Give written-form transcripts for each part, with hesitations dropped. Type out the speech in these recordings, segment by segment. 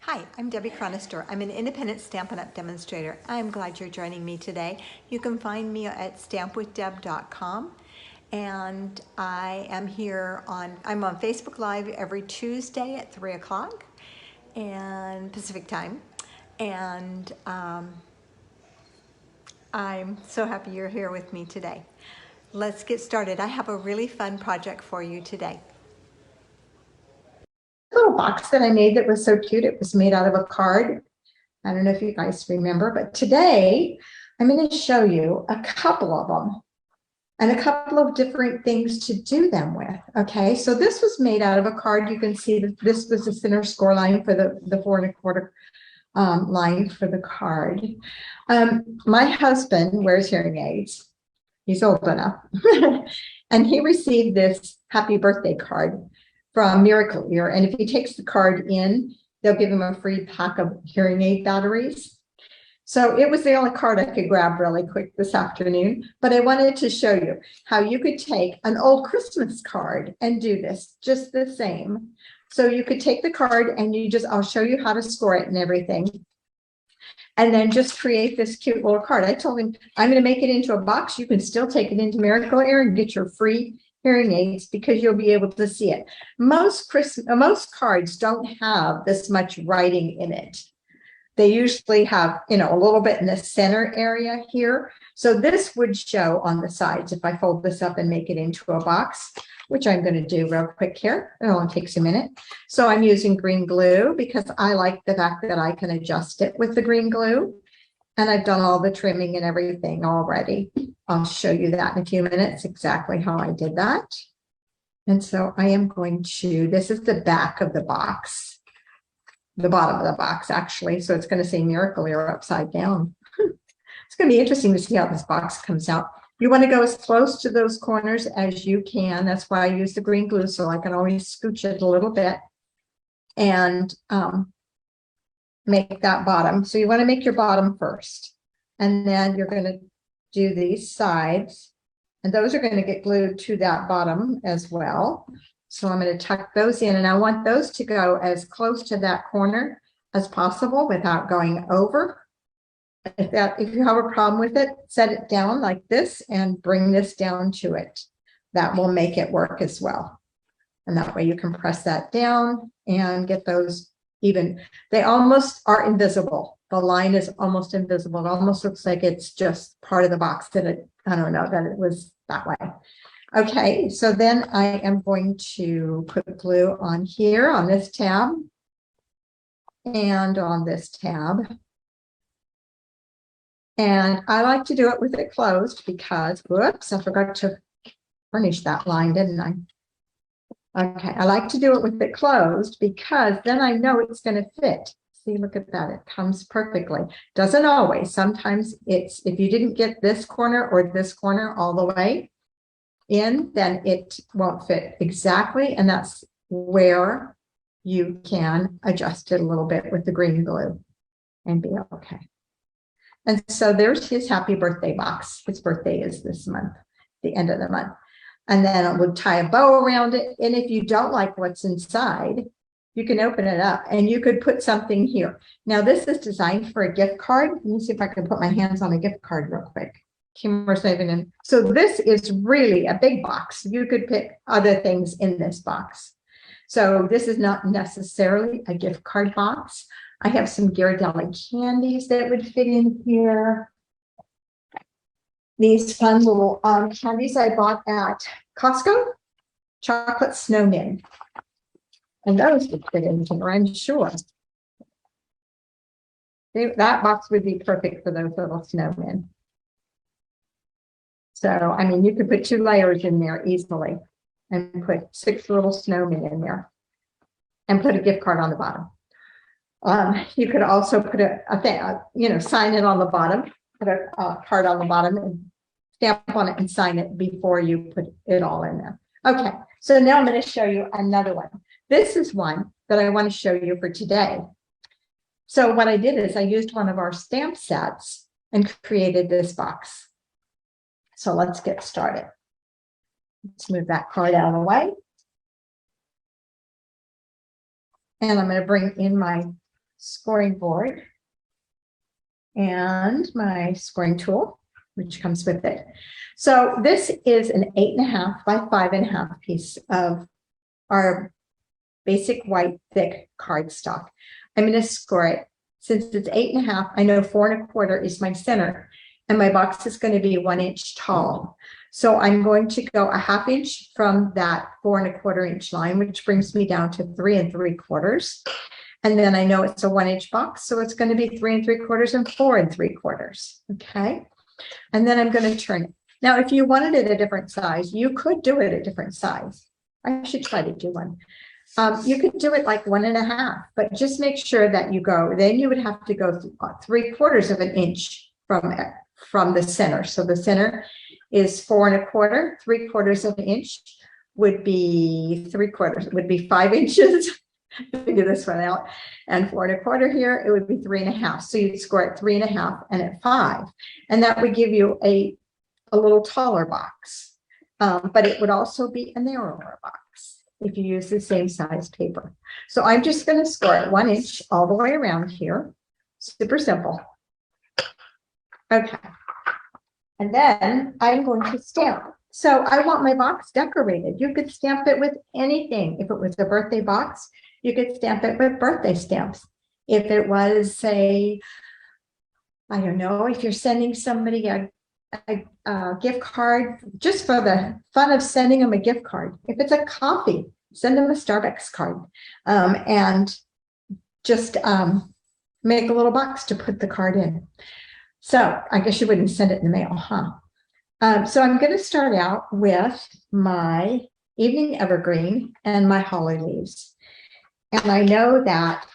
Hi, I'm Debbie Chronister. I'm an independent Stampin' Up! Demonstrator. I'm glad you're joining me today. You can find me at stampwithdeb.com, and I'm on Facebook Live every Tuesday at 3 o'clock and Pacific time. And I'm so happy you're here with me today. Let's get started. I have a really fun project for you today. Little box that I made that was so cute. It was made out of a card. I don't know if you guys remember, but today I'm going to show you a couple of them and a couple of different things to do them with. Okay, so this was made out of a card. You can see that this was the center score line for the 4 1/4 line for the card. My husband wears hearing aids. He's old enough. And he received this happy birthday card from Miracle Ear. And if he takes the card in, they'll give him a free pack of hearing aid batteries. So it was the only card I could grab really quick this afternoon. But I wanted to show you how you could take an old Christmas card and do this just the same. So you could take the card and I'll show you how to score it and everything. And then just create this cute little card. I told him, I'm going to make it into a box. You can still take it into Miracle Ear and get your free hearing aids because you'll be able to see it. Most cards don't have this much writing in it. They usually have, a little bit in the center area here. So this would show on the sides if I fold this up and make it into a box, which I'm going to do real quick here. It only takes a minute. So I'm using green glue because I like the fact that I can adjust it with the green glue. And I've done all the trimming and everything already. I'll show you that in a few minutes, exactly how I did that. And so I am going to, this is the back of the box, the bottom of the box, actually. So it's going to say Miracle Ear upside down. It's going to be interesting to see how this box comes out. You want to go as close to those corners as you can. That's why I use the green glue, so I can always scooch it a little bit and make that bottom. So you want to make your bottom first, and then you're going to do these sides, and those are going to get glued to that bottom as well. So I'm going to tuck those in, and I want those to go as close to that corner as possible without going over. If you have a problem with it, set it down like this and bring this down to it. That will make it work as well. And that way you can press that down and get those even. They almost are invisible. The line is almost invisible. It almost looks like it's just part of the box that I don't know, that it was that way. Okay, so then I am going to put glue on here on this tab and on this tab. And I like to do it with it closed because, whoops, I forgot to furnish that line, didn't I? Okay, I like to do it with it closed because then I know it's going to fit. See, look at that. It comes perfectly. Doesn't always. Sometimes it's, if you didn't get this corner or this corner all the way in, then it won't fit exactly. And that's where you can adjust it a little bit with the green glue and be okay. And so there's his happy birthday box. His birthday is this month, the end of the month. And then I would tie a bow around it. And if you don't like what's inside, you can open it up and you could put something here. Now this is designed for a gift card. Let me see if I can put my hands on a gift card real quick. Camera saving in. So this is really a big box. You could pick other things in this box. So this is not necessarily a gift card box. I have some Ghirardelli candies that would fit in here. These fun little candies I bought at Costco, chocolate snowmen. And those would fit in here, I'm sure. That box would be perfect for those little snowmen. So, I mean, you could put 2 layers in there easily and put 6 little snowmen in there and put a gift card on the bottom. You could also put sign it on the bottom, put a card on the bottom and stamp on it and sign it before you put it all in there. Okay, so now I'm going to show you another one. This is one that I want to show you for today. So what I did is I used one of our stamp sets and created this box. So let's get started. Let's move that card out of the way. And I'm going to bring in my scoring board and my scoring tool, which comes with it. So this is an 8.5 by 5.5 piece of our basic white thick cardstock. I'm going to score it. Since it's 8.5, I know 4.25 is my center, and my box is going to be 1 inch tall. So I'm going to go a 1/2 inch from that 4.25 inch line, which brings me down to 3 3/4. And then I know it's a 1 inch box, so it's going to be 3 3/4 and 4 3/4. Okay. And then I'm going to turn it. Now, if you wanted it a different size, you could do it a different size. I should try to do one. You could do it like 1.5, but just make sure that you go, then you would have to go 3/4 of an inch from the center. So the center is 4.25, 3/4 of an inch would be 3/4, would be 5 inches. Figure this one out. And 4.25 here, it would be 3.5. So you'd score at 3.5 and at 5. And that would give you a little taller box. But it would also be a narrower box if you use the same size paper. So I'm just going to score at 1 inch all the way around here. Super simple. Okay. And then I'm going to stamp. So I want my box decorated. You could stamp it with anything. If it was a birthday box, you could stamp it with birthday stamps. If it was, say, I don't know, if you're sending somebody a gift card, just for the fun of sending them a gift card. If it's a coffee, send them a Starbucks card, and just make a little box to put the card in. So I guess you wouldn't send it in the mail, huh? So I'm going to start out with my evening evergreen and my holly leaves. And I know that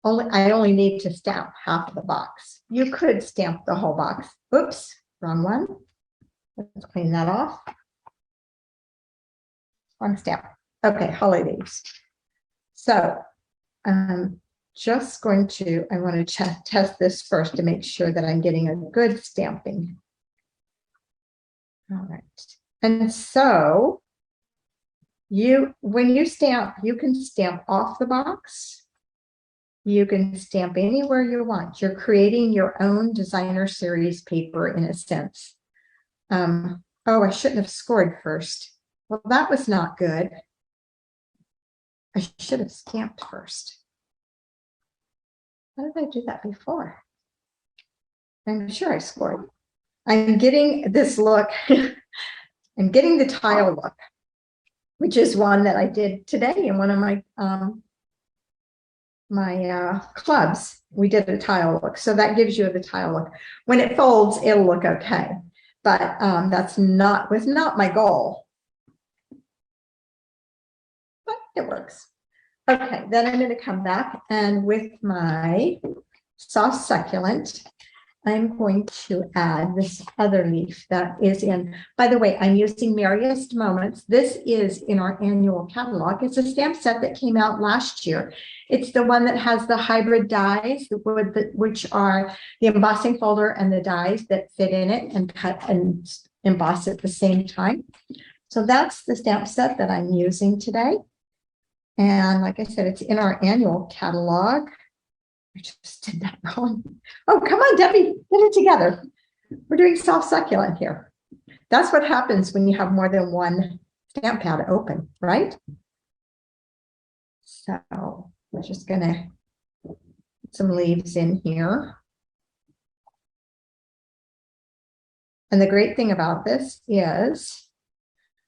I only need to stamp half of the box. You could stamp the whole box. Oops, wrong one. Let's clean that off. Wrong stamp. Okay, holly leaves. So I'm just going to, I want to test this first to make sure that I'm getting a good stamping. All right. And so when you stamp, you can stamp off the box. You can stamp anywhere you want. You're creating your own designer series paper in a sense. Oh, I shouldn't have scored first. Well, that was not good. I should have stamped first. How did I do that before? I'm sure I scored. I'm getting this look. I'm getting the tile look, which is one that I did today in one of my clubs. We did a tile look, so that gives you the tile look. When it folds, it'll look okay, but was not my goal. But it works. Okay, then I'm going to come back, and with my soft succulent, I'm going to add this other leaf that is in, by the way, I'm using Merriest Moments. This is in our annual catalog. It's a stamp set that came out last year. It's the one that has the hybrid dies, which are the embossing folder and the dies that fit in it and cut and emboss at the same time. So that's the stamp set that I'm using today. And like I said, it's in our annual catalog. I just did that wrong. Oh, come on, Debbie, get it together. We're doing soft succulent here. That's what happens when you have more than one stamp pad open, right? So we're just going to put some leaves in here. And the great thing about this is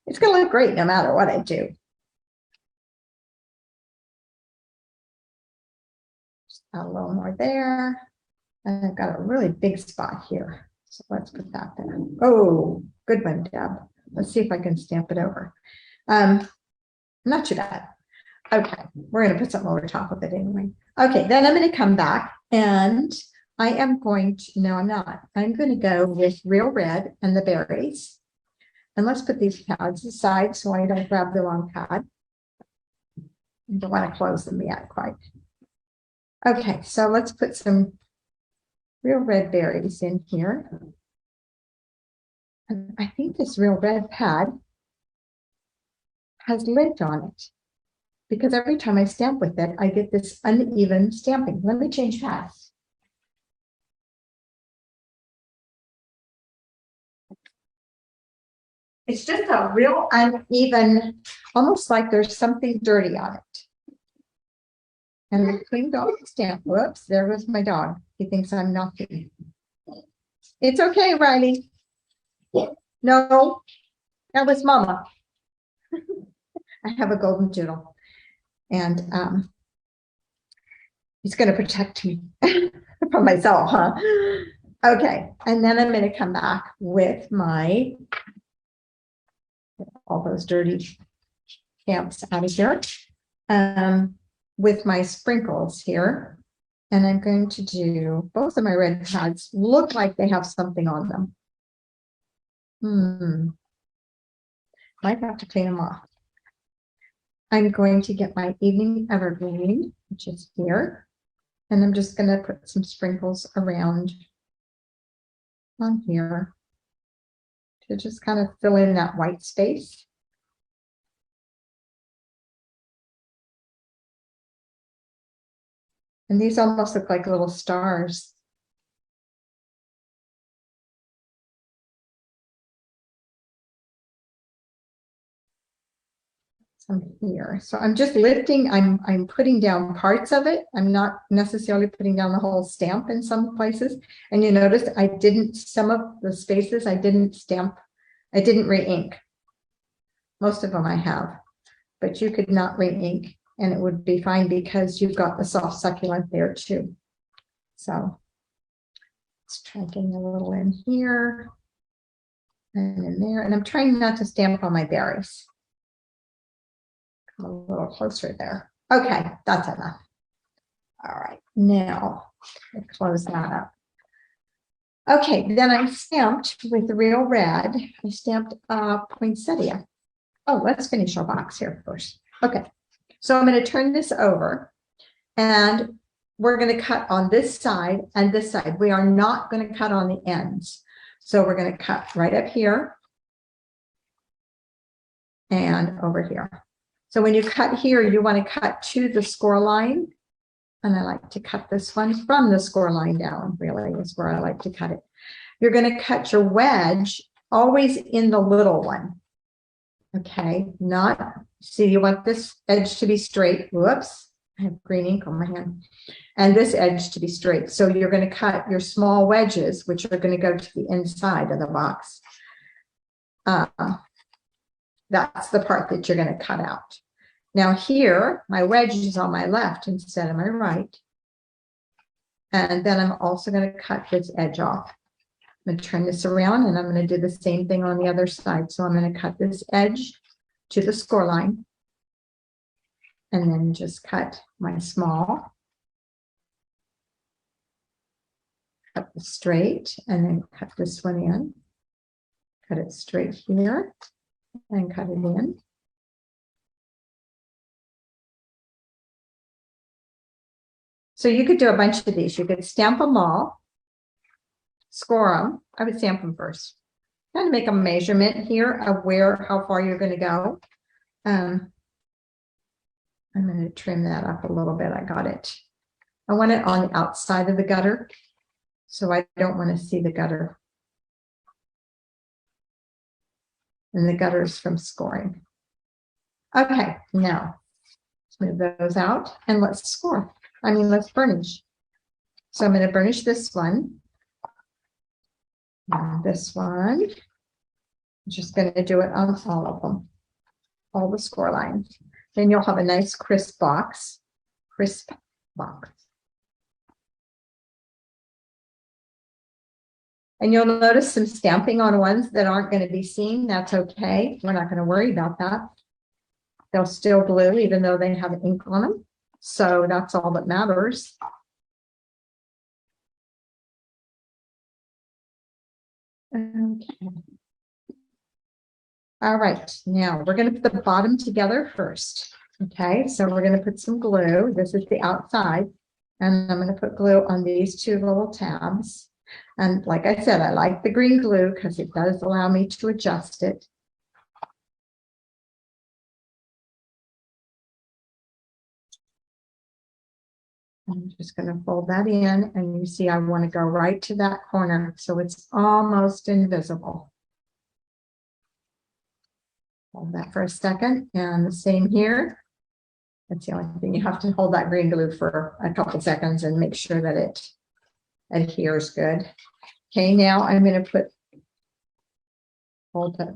it's going to look great no matter what I do. Add a little more there. And I've got a really big spot here. So let's put that there. Oh, good one, Deb. Let's see if I can stamp it over. Not too bad. Okay, we're going to put something over top of it anyway. Okay, then I'm going to come back and I am going to, no, I'm not. I'm going to go with Real Red and the berries. And let's put these pads aside so I don't grab the wrong pad. I don't want to close them yet quite. Okay, so let's put some Real Red berries in here. And I think this Real Red pad has lint on it. because every time I stamp with it, I get this uneven stamping. Let me change paths. It's just a real uneven, almost like there's something dirty on it. And I cleaned off the stamp. Whoops, there goes my dog. He thinks I'm naughty. It's okay, Riley. No, that was Mama. I have a golden doodle. And he's going to protect me from myself, huh? Okay, and then I'm going to come back with my, all those dirty stamps out of here, with my sprinkles here. And I'm going to do, both of my red pads look like they have something on them. Might have to clean them off. I'm going to get my evening evergreen, which is here. And I'm just going to put some sprinkles around on here to just kind of fill in that white space. And these almost look like little stars. Some here. So I'm just lifting, I'm putting down parts of it. I'm not necessarily putting down the whole stamp in some places. And you notice I didn't, some of the spaces I didn't stamp, I didn't re-ink. Most of them I have, but you could not re-ink and it would be fine because you've got the soft succulent there too. So let's try getting a little in here and in there. And I'm trying not to stamp on my berries. Come a little closer there. Okay, that's enough. All right, now let's close that up. Okay, then I stamped with the real red. I stamped poinsettia. Oh, let's finish our box here first. Okay, so I'm going to turn this over and we're going to cut on this side and this side. We are not going to cut on the ends. So we're going to cut right up here and over here. So when you cut here, you want to cut to the score line. And I like to cut this one from the score line down, really is where I like to cut it. You're going to cut your wedge always in the little one. Okay, not, see, you want this edge to be straight. Whoops, I have green ink on my hand. And this edge to be straight. So you're going to cut your small wedges, which are going to go to the inside of the box. That's the part that you're going to cut out. Now here, my wedge is on my left instead of my right. And then I'm also going to cut this edge off. I'm going to turn this around and I'm going to do the same thing on the other side. So I'm going to cut this edge to the score line. And then just cut my small. Cut it straight and then cut this one in. Cut it straight here and cut it in. So you could do a bunch of these. You could stamp them all, score them. I would stamp them first. Kind of make a measurement here of how far you're going to go. I'm going to trim that up a little bit. I got it. I want it on the outside of the gutter, so I don't want to see the gutter. And the gutter is from scoring. Okay, now let's move those out and let's score. Let's burnish. So I'm going to burnish this one. And this one. I'm just going to do it on all of them. All the score lines. Then you'll have a nice crisp box. Crisp box. And you'll notice some stamping on ones that aren't going to be seen. That's okay. We're not going to worry about that. They'll still glue even though they have ink on them. So that's all that matters. Okay. All right, now we're going to put the bottom together first. Okay, so we're going to put some glue. This is the outside. And I'm going to put glue on these two little tabs. And like I said, I like the green glue because it does allow me to adjust it. I'm just going to fold that in, and you see I want to go right to that corner so it's almost invisible. Hold that for a second, and the same here. That's the only thing. You have to hold that green glue for a couple seconds and make sure that it adheres good. Okay, now I'm going to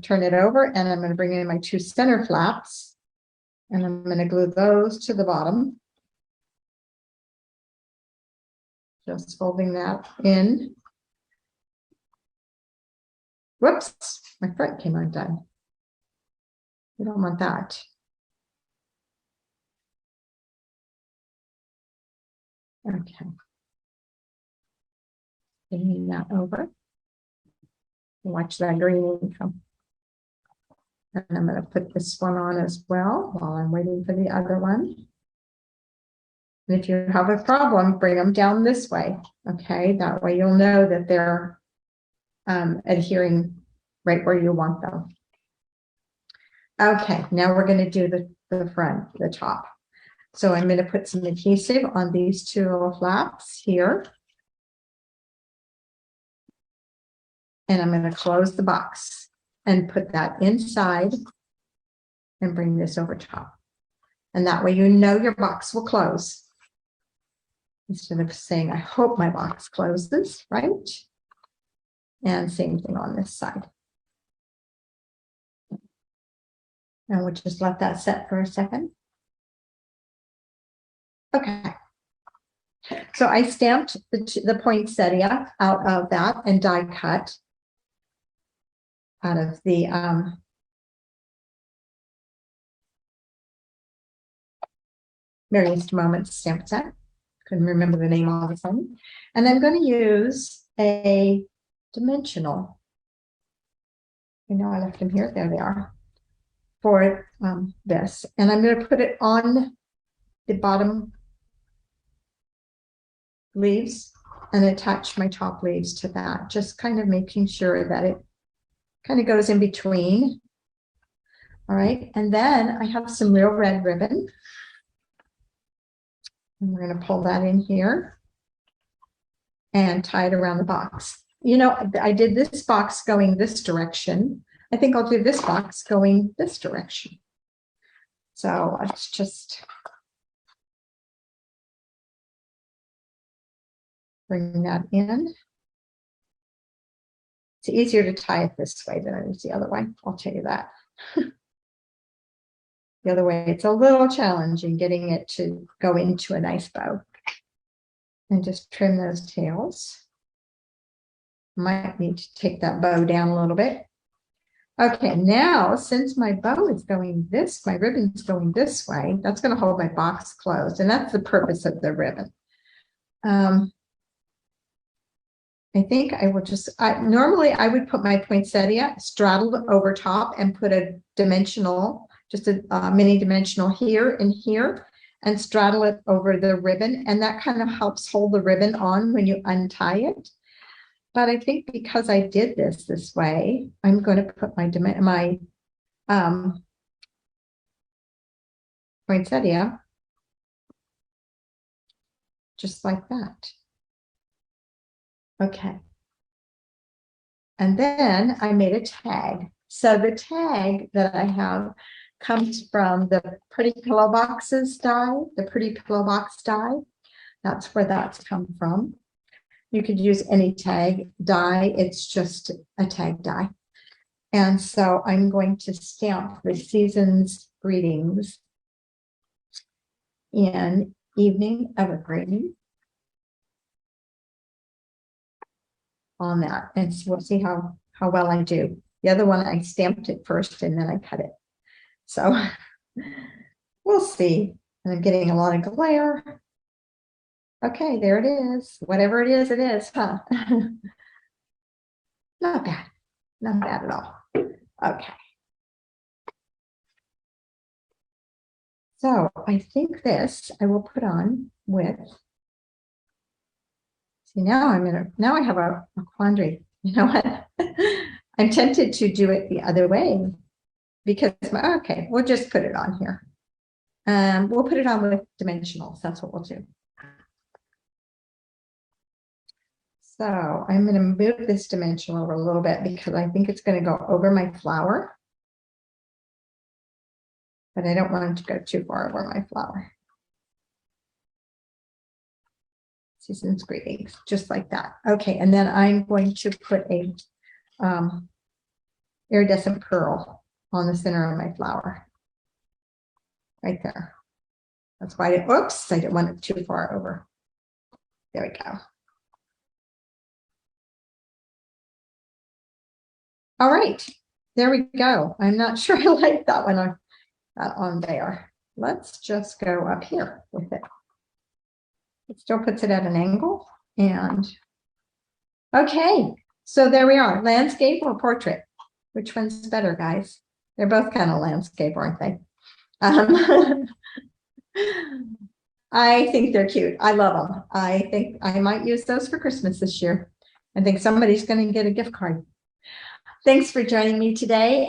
turn it over, and I'm going to bring in my 2 center flaps, and I'm going to glue those to the bottom. Just folding that in. Whoops, my front came undone. We don't want that. Okay. Bringing that over. Watch that green come. And I'm going to put this one on as well while I'm waiting for the other one. And if you have a problem, bring them down this way. Okay, that way you'll know that they're adhering right where you want them. Okay, now we're going to do the front, the top. So I'm going to put some adhesive on these 2 little flaps here. And I'm going to close the box and put that inside and bring this over top. And that way you know your box will close. Instead of saying, I hope my box closes, right? And same thing on this side. And we'll just let that set for a second. Okay. So I stamped the poinsettia out of that and die cut out of the Merriest Moments stamp set. Couldn't remember the name all of a sudden. And I'm going to use a dimensional. You know, I left them here. There they are. For this. And I'm going to put it on the bottom leaves and attach my top leaves to that. Just kind of making sure that it kind of goes in between. All right. And then I have some real red ribbon. And we're going to pull that in here and tie it around the box. You know, I did this box going this direction. I think I'll do this box going this direction. So let's just bring that in. It's easier to tie it this way than it is the other way. I'll tell you that. The other way, it's a little challenging getting it to go into a nice bow. And just trim those tails. Might need to take that bow down a little bit. Okay, now since my bow is going this, my ribbon's going this way, that's going to hold my box closed. And that's the purpose of the ribbon. I think I will just, normally I would put my poinsettia straddled over top and put a dimensional, just a mini dimensional here and here, and straddle it over the ribbon. And that kind of helps hold the ribbon on when you untie it. But I think because I did this way, I'm going to put my poinsettia just like that. Okay. And then I made a tag. So the tag that I have comes from the Pretty Pillow Boxes die, the Pretty Pillow Box die. That's where that's come from. You could use any tag die. It's just a tag die. And so I'm going to stamp the season's greetings in Evening Evergreen on that. And so we'll see how well I do. The other one, I stamped it first and then I cut it. So we'll see. And I'm getting a lot of glare. Okay, there it is. Whatever it is, huh? Not bad. Not bad at all. Okay. So I think this I will put on with, see now I have a quandary. You know what? I'm tempted to do it the other way because, okay, we'll just put it on here. We'll put it on with dimensionals. That's what we'll do. So I'm going to move this dimension over a little bit because I think it's going to go over my flower. But I don't want it to go too far over my flower. Season's greetings, just like that. Okay, and then I'm going to put a iridescent pearl on the center of my flower. Right there. That's why oops, I didn't want it too far over. There we go. All right, there we go. I'm not sure I like that one on there. Let's just go up here with it. It still puts it at an angle. And okay, so there we are. Landscape or portrait? Which one's better, guys? They're both kind of landscape, aren't they? I think they're cute. I love them. I think I might use those for Christmas this year. I think somebody's going to get a gift card. Thanks for joining me today.